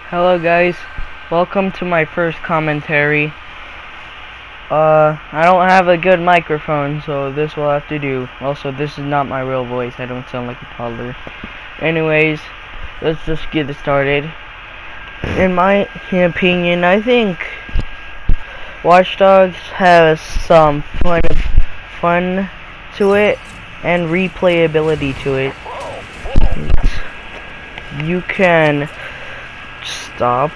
Hello guys, welcome to my first commentary. I don't have a good microphone, so this will have to do. Also, this is not my real voice, I don't sound like a toddler. Anyways, let's just get it started. In my opinion, I think Watch Dogs has some fun to it and replayability to it. You can stop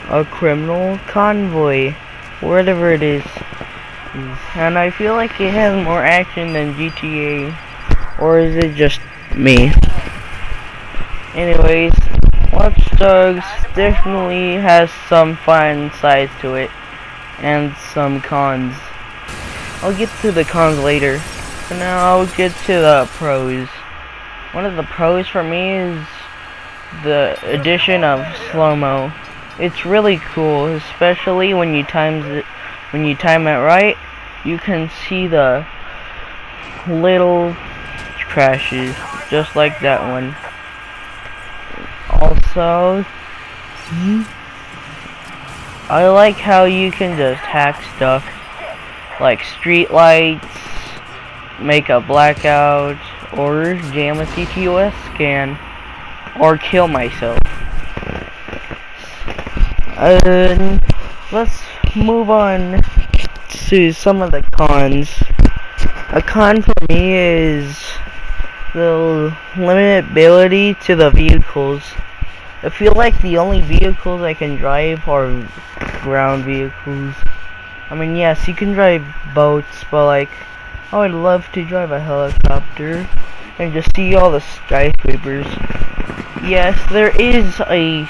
a criminal convoy, whatever it is, and I feel like it has more action than GTA, or is it just me? Anyways, Watch Dogs definitely has some fun sides to it, and some cons. I'll get to the cons later. For now, I'll get to the pros. One of the pros for me is the addition of slow-mo. It's really cool, especially when you time it right. You can see the little crashes, just like that one. Also, I like how you can just hack stuff, like street lights, make a blackout, or jam a TTOS scan, or kill myself. Let's move on to some of the cons. A con for me is the limitability to the vehicles. I feel like the only vehicles I can drive are ground vehicles. I mean, yes, you can drive boats, but like, I would love to drive a helicopter and just see all the skyscrapers. Yes, there is a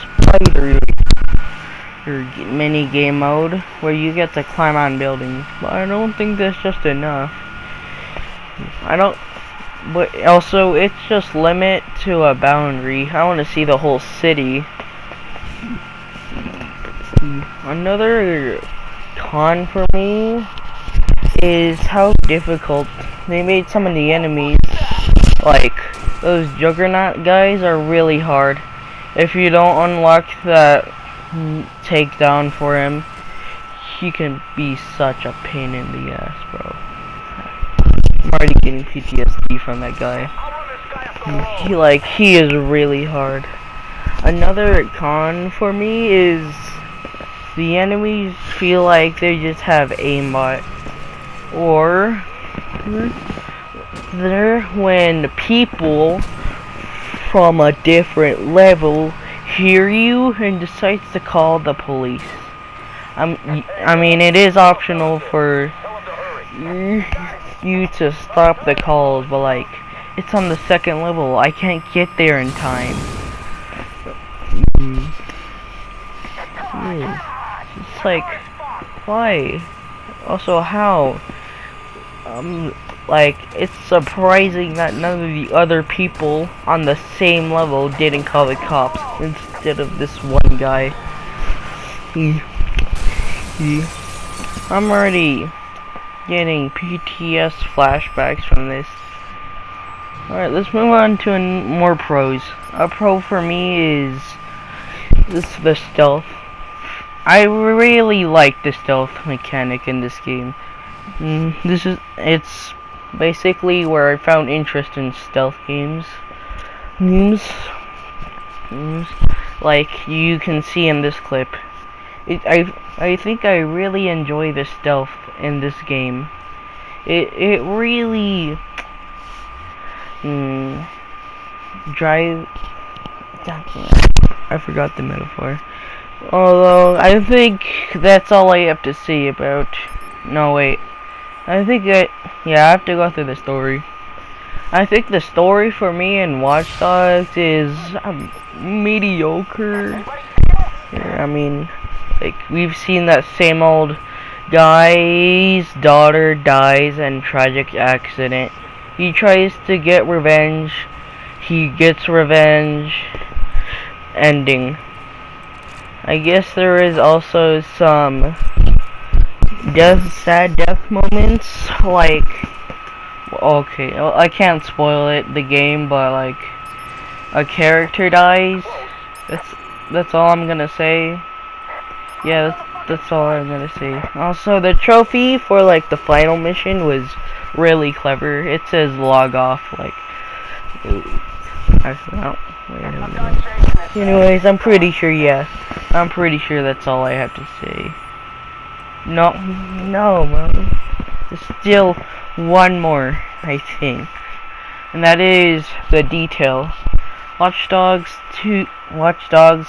spider mini game mode where you get to climb on buildings, but I don't think that's just enough. But also it's just limit to a boundary. I want to see the whole city. Another con for me is how difficult they made some of the enemies. Like, those Juggernaut guys are really hard. If you don't unlock that takedown for him, he can be such a pain in the ass, bro. I'm already getting PTSD from that guy. He is really hard. Another con for me is the enemies feel like they just have aimbot, or when people from a different level hear you and decides to call the police. I mean, it is optional for you to stop the calls, but like, it's on the second level. I can't get there in time. It's like, why? Also, how? Like, it's surprising that none of the other people on the same level didn't call the cops instead of this one guy. I'm already getting PTS flashbacks from this. Alright, let's move on to more pros. A pro for me is the stealth. I really like the stealth mechanic in this game. It's basically where I found interest in stealth games. Like you can see in this clip. I think I really enjoy the stealth in this game. It really I forgot the metaphor. Although I think that's all I have to say about. No, wait. I have to go through the story. I think the story for me in Watch Dogs is mediocre. I mean, like, we've seen that same old guy's daughter dies in tragic accident. He tries to get revenge. He gets revenge. Ending. I guess there is also some sad death moments, like, okay, I can't spoil the game, but like, a character dies. that's all I'm gonna say. Yeah, that's all I'm gonna say. Also, the trophy for like the final mission was really clever. It says log off, like. Oh, wait a minute. Anyways, I'm pretty sure. Yeah, I'm pretty sure that's all I have to say. No, man. There's still one more, I think, and that is the details. Watch Dogs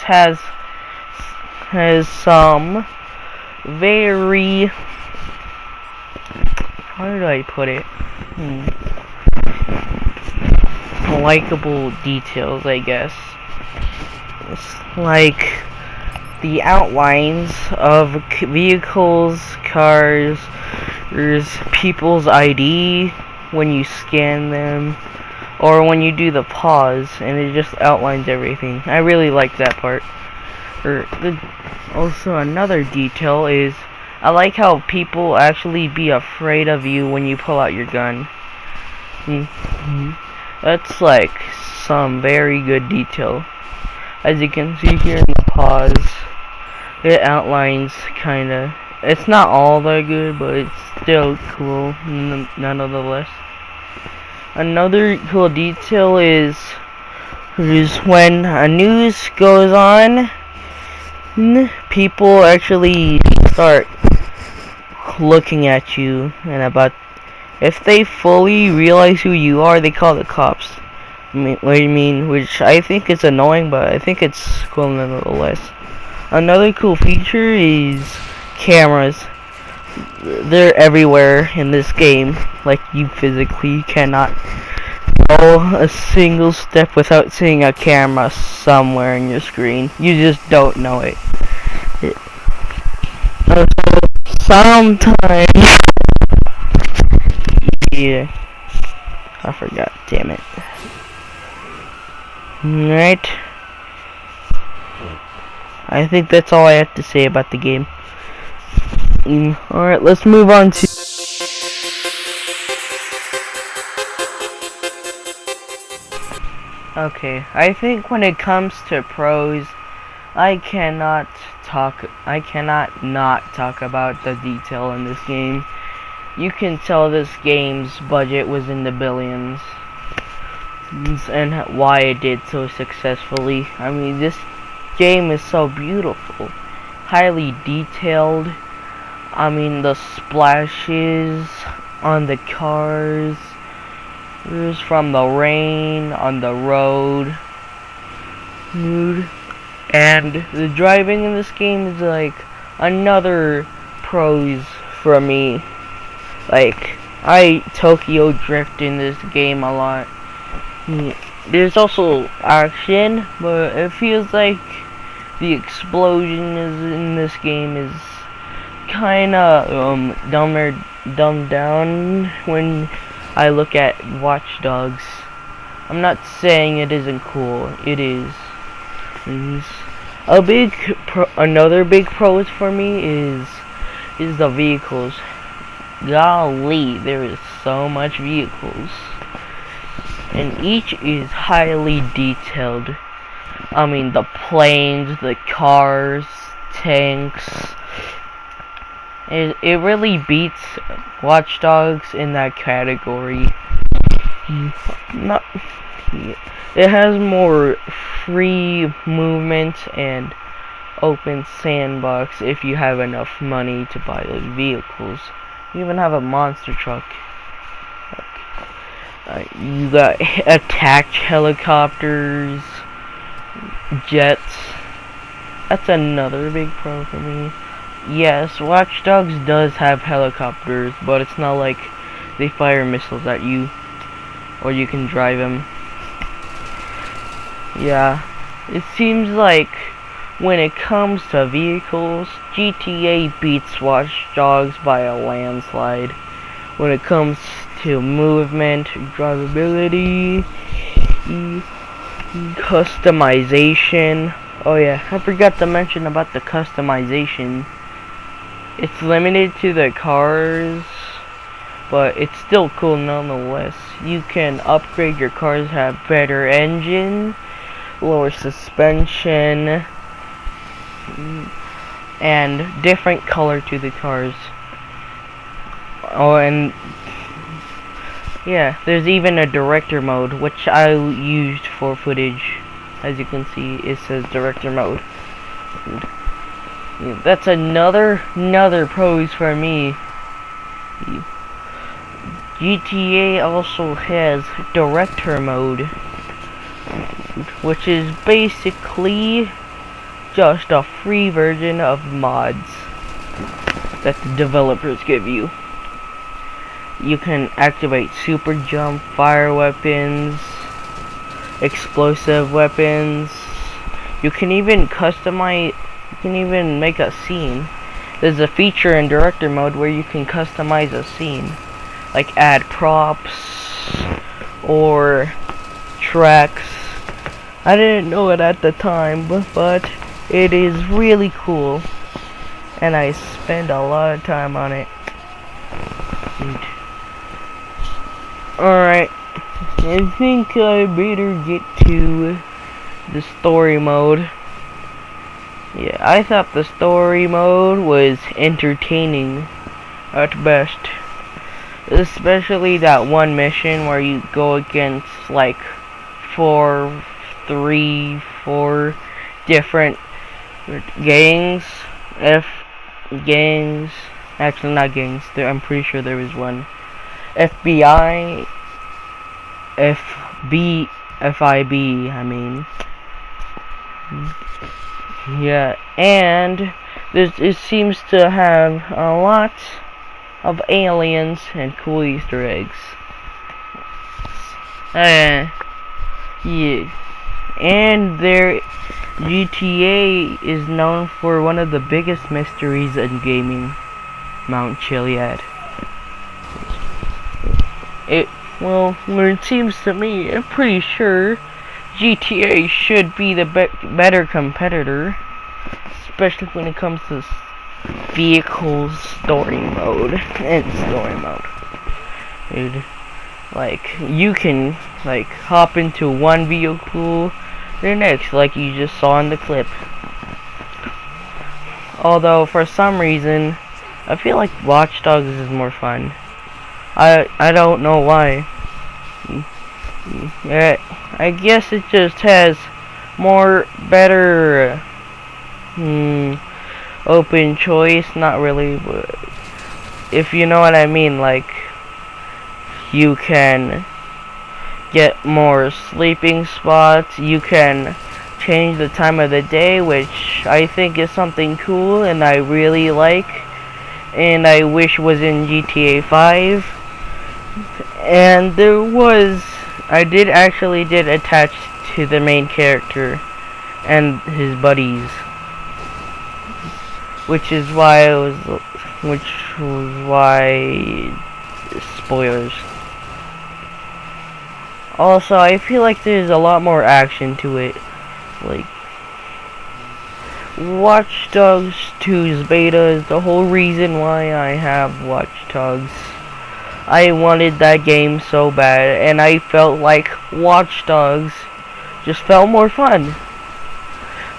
has some very, how do I put it? Likable details, I guess. It's like the outlines of vehicles, cars, there's people's ID when you scan them, or when you do the pause, and it just outlines everything. I really like that part. Also, another detail is I like how people actually be afraid of you when you pull out your gun. That's like some very good detail. As you can see here in the pause, it outlines kinda. It's not all that good, but it's still cool nonetheless. Another cool detail is when a news goes on, people actually start looking at you, and about if they fully realize who you are, they call the cops. Which I think is annoying, but I think it's cool nonetheless. Another cool feature is cameras. They're everywhere in this game. Like, you physically cannot go a single step without seeing a camera somewhere in your screen. You just don't know it. Sometimes, yeah, I forgot. Damn it. Alright. I think that's all I have to say about the game. Alright, let's move on to... Okay, I think when it comes to pros, I cannot not talk about the detail in this game. You can tell this game's budget was in the billions, and why it did so successfully. I mean, this game is so beautiful, highly detailed. I mean, the splashes on the cars, from the rain on the road, and the driving in this game is like another pros for me. Like, I Tokyo drift in this game a lot. There's also action, but it feels like the explosion in this game is kinda dumbed down when I look at Watch Dogs. I'm not saying it isn't cool. It is. Another big pros for me is the vehicles. Golly, there is so much vehicles, and each is highly detailed. I mean, the planes, the cars, tanks. It really beats Watch Dogs in that category. It has more free movement and open sandbox if you have enough money to buy those vehicles. You even have a monster truck. You got attack helicopters, jets. That's another big pro for me. Yes, Watch Dogs does have helicopters, but it's not like they fire missiles at you, or you can drive them. Yeah, it seems like when it comes to vehicles, GTA beats Watch Dogs by a landslide. When it comes to movement, drivability, customization. Oh yeah, I forgot to mention about the customization. It's limited to the cars, but it's still cool nonetheless. You can upgrade your cars, have better engine, lower suspension, and different color to the cars. Oh, and yeah, there's even a director mode, which I used for footage. As you can see, it says director mode. And yeah, that's another pros for me. GTA also has director mode, which is basically just a free version of mods that the developers give you. You can activate super jump, fire weapons, explosive weapons. You can even customize, you can even make a scene. There's a feature in director mode where you can customize a scene, like add props or tracks. I didn't know it at the time, but it is really cool, and I spend a lot of time on it. Alright, I think I better get to the story mode. Yeah, I thought the story mode was entertaining at best. Especially that one mission where you go against like 4 different gangs. Gangs. Actually, not gangs. I'm pretty sure there was one. FBI. FIB, I mean. Yeah, and it seems to have a lot of aliens and cool Easter eggs. Yeah. And their GTA is known for one of the biggest mysteries in gaming, Mount Chiliad. Well, it seems to me, I'm pretty sure GTA should be the better competitor, especially when it comes to vehicle story mode and story mode. Dude, like, you can, like, hop into one vehicle, the next, like you just saw in the clip. Although, for some reason, I feel like Watch Dogs is more fun. I don't know why. Yeah, I guess it just has more better open choice, not really, but if you know what I mean, like you can get more sleeping spots, you can change the time of the day, which I think is something cool and I really like, and I wish was in GTA 5. And I did attach to the main character and his buddies, which was why spoilers. Also, I feel like there's a lot more action to it, like Watch Dogs 2's beta is the whole reason why I have Watch Dogs. I wanted that game so bad, and I felt like Watch Dogs just felt more fun.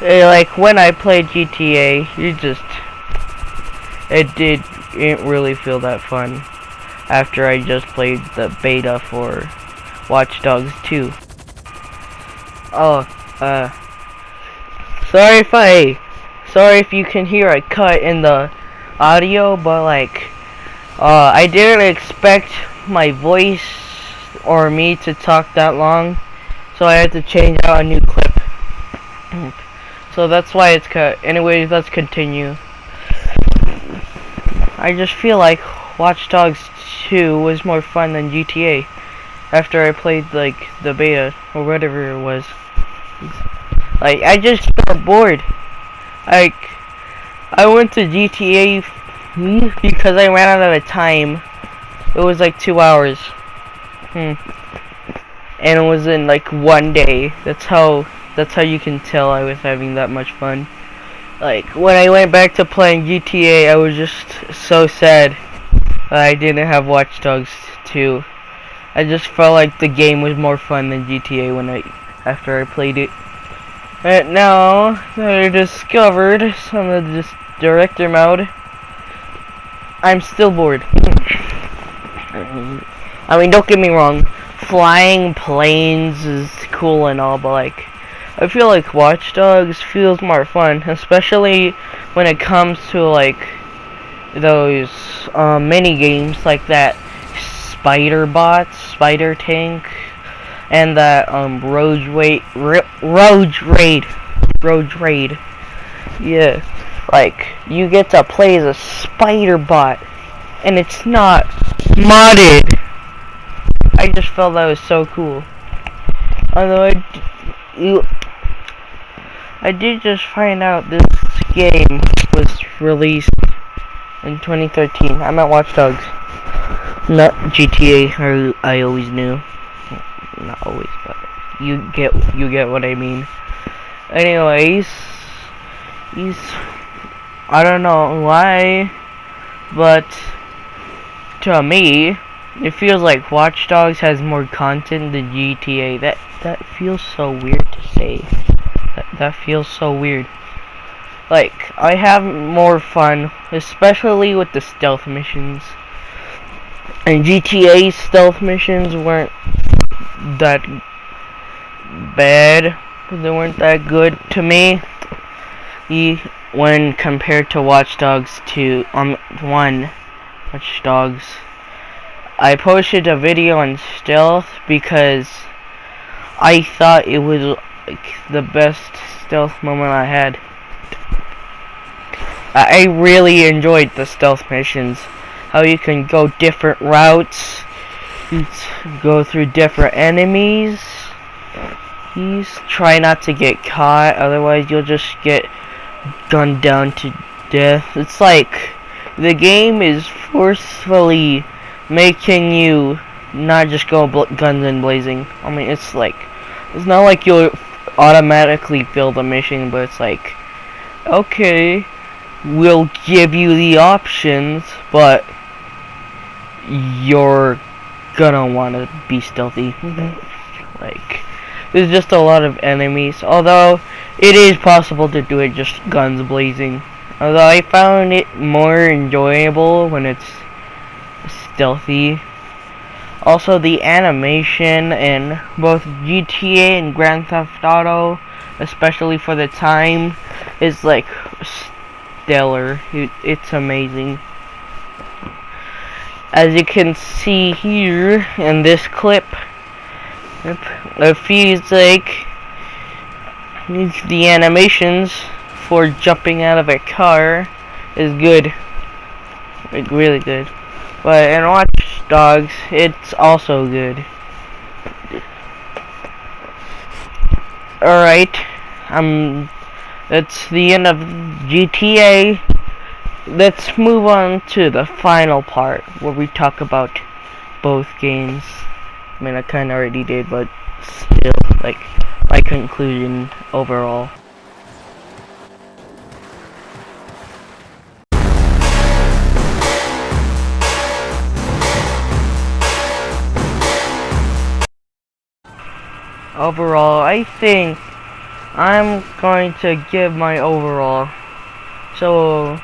Like when I played GTA, it didn't really feel that fun after I just played the beta for Watch Dogs 2. Oh, sorry if you can hear a cut in the audio, but like, I didn't expect my voice or me to talk that long, so I had to change out a new clip. So that's why it's cut. Anyways, let's continue. I just feel like Watch Dogs 2 was more fun than GTA after I played like the beta or whatever it was. Like, I just got bored. Like, I went to GTA because I ran out of time. It was like 2 hours. And it was in like one day. That's how you can tell I was having that much fun. Like, when I went back to playing GTA, I was just so sad that I didn't have Watch Dogs 2. I just felt like the game was more fun than GTA after I played it. And now that I discovered some of this director mode, I'm still bored. I mean, don't get me wrong, flying planes is cool and all, but like, I feel like Watch Dogs feels more fun, especially when it comes to like those mini games like that spider bot, spider tank, and that road raid. Yeah, like you get to play as a spider bot, and it's not modded. I just felt that was so cool. Although I did just find out this game was released in 2013. I'm at Watch Dogs, not GTA. I always knew, not always, but you get what I mean. Anyways, I don't know why, but to me, it feels like Watch Dogs has more content than GTA. That feels so weird to say. That feels so weird. Like, I have more fun, especially with the stealth missions. And GTA's stealth missions weren't that bad. They weren't that good to me. When compared to Watch Dogs 2, Watch Dogs. I posted a video on stealth because I thought it was like the best stealth moment I had. I really enjoyed the stealth missions. How you can go different routes, go through different enemies. Try not to get caught, otherwise you'll just get gunned down to death. It's like the game is forcefully making you not just go guns and blazing. I mean, it's not like you'll automatically fail the mission, but it's like, okay, we'll give you the options, but you're gonna want to be stealthy. Like, there's just a lot of enemies, although it is possible to do it just guns blazing. Although I found it more enjoyable when it's stealthy. Also, the animation in both GTA and Grand Theft Auto, especially for the time, is like stellar. It's amazing. As you can see here in this clip, it feels like the animations for jumping out of a car is good, like really good. But in Watch Dogs, it's also good. Alright, that's the end of GTA. Let's move on to the final part where we talk about both games. I mean, I kind of already did, but still, like, my conclusion overall. Overall, I think I'm going to give my overall. So,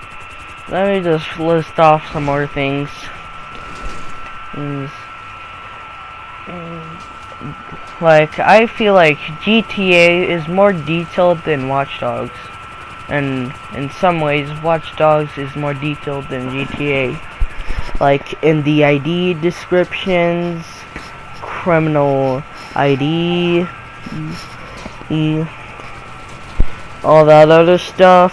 let me just list off some more things. Like, I feel like GTA is more detailed than Watch Dogs. And in some ways, Watch Dogs is more detailed than GTA. Like, in the ID descriptions, criminal ID, all that other stuff,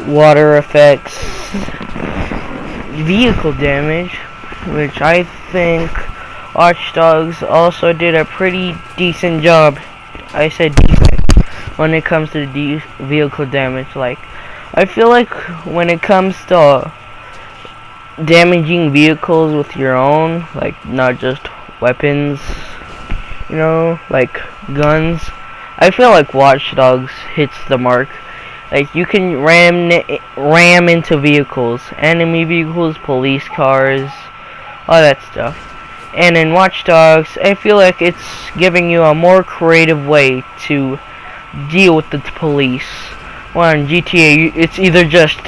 water effects, vehicle damage, which I think Watch Dogs also did a pretty decent job. I said decent when it comes to vehicle damage. Like, I feel like when it comes to damaging vehicles with your own, like not just weapons, you know, like guns, I feel like Watch Dogs hits the mark. Like, you can ram into vehicles, enemy vehicles, police cars, all that stuff. And in Watch Dogs, I feel like it's giving you a more creative way to deal with the police. While in GTA, it's either just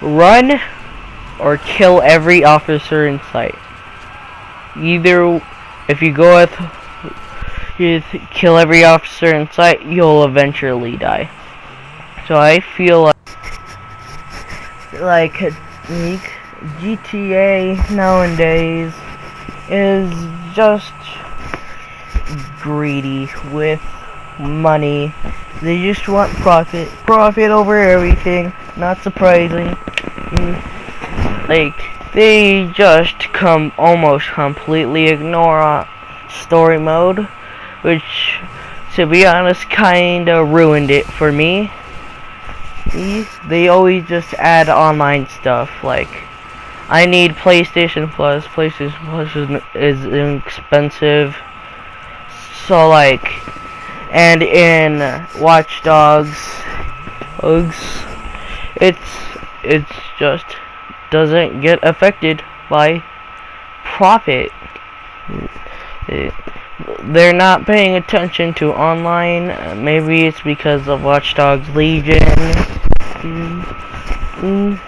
run or kill every officer in sight. Either, if you go with you kill every officer in sight, you'll eventually die. So I feel like GTA nowadays is just greedy with money. They just want profit over everything. Not surprising. Like, they just almost completely ignore story mode, which, to be honest, kinda ruined it for me. They always just add online stuff, like, I need PlayStation Plus. PlayStation Plus is expensive. So, like, and in Watch Dogs, it's just doesn't get affected by profit. They're not paying attention to online. Maybe it's because of Watch Dogs Legion.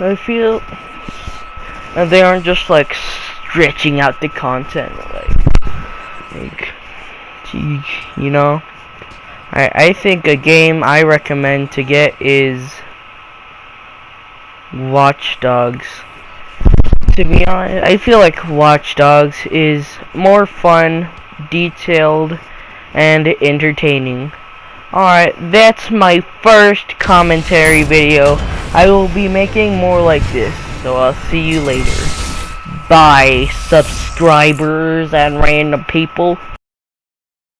I feel they aren't just like stretching out the content, like you know. I think a game I recommend to get is Watch Dogs. To be honest, I feel like Watch Dogs is more fun, detailed, and entertaining. Alright, that's my first commentary video. I will be making more like this, so I'll see you later. Bye, subscribers and random people.